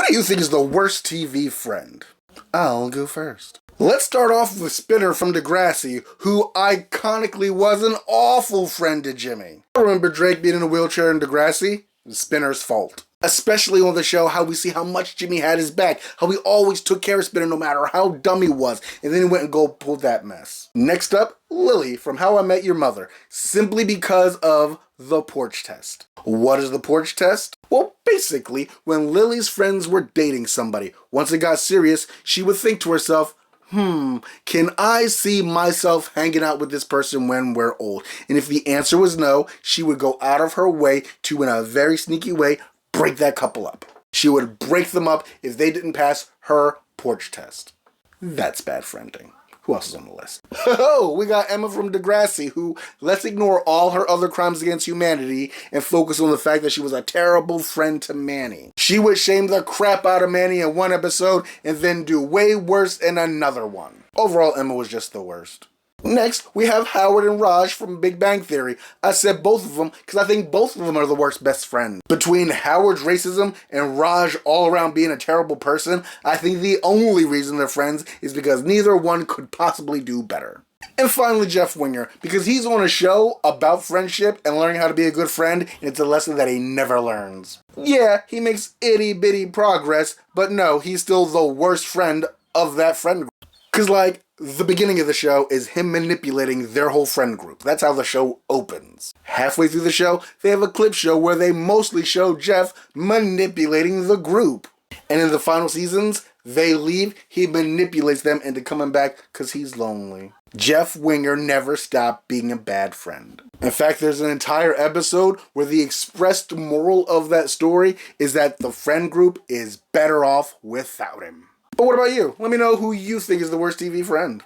do you think is the worst TV friend? I'll go first. Let's start off with Spinner from Degrassi, who iconically was an awful friend to Jimmy. I remember Drake being in a wheelchair in Degrassi. It was Spinner's fault. Especially on the show, how we see how much Jimmy had his back, how he always took care of Spinner no matter how dumb he was, and then he went and pulled that mess. Next up, Lily from How I Met Your Mother, simply because of the porch test. What is the porch test? Well, basically, when Lily's friends were dating somebody, once it got serious, she would think to herself, can I see myself hanging out with this person when we're old? And if the answer was no, she would go out of her way to, in a very sneaky way, break that couple up. She would break them up if they didn't pass her porch test. That's bad friending. Who else is on the list? Oh, we got Emma from Degrassi, who, let's ignore all her other crimes against humanity and focus on the fact that she was a terrible friend to Manny. She would shame the crap out of Manny in one episode and then do way worse in another one. Overall, Emma was just the worst. Next, we have Howard and Raj from Big Bang Theory. I said both of them because I think both of them are the worst best friends. Between Howard's racism and Raj all around being a terrible person, I think the only reason they're friends is because neither one could possibly do better. And finally, Jeff Winger, because he's on a show about friendship and learning how to be a good friend, and it's a lesson that he never learns. Yeah, he makes itty-bitty progress, but no, he's still the worst friend of that friend group. Because, the beginning of the show is him manipulating their whole friend group. That's how the show opens. Halfway through the show, they have a clip show where they mostly show Jeff manipulating the group. And in the final seasons, they leave, he manipulates them into coming back because he's lonely. Jeff Winger never stopped being a bad friend. In fact, there's an entire episode where the expressed moral of that story is that the friend group is better off without him. But what about you? Let me know who you think is the worst TV friend.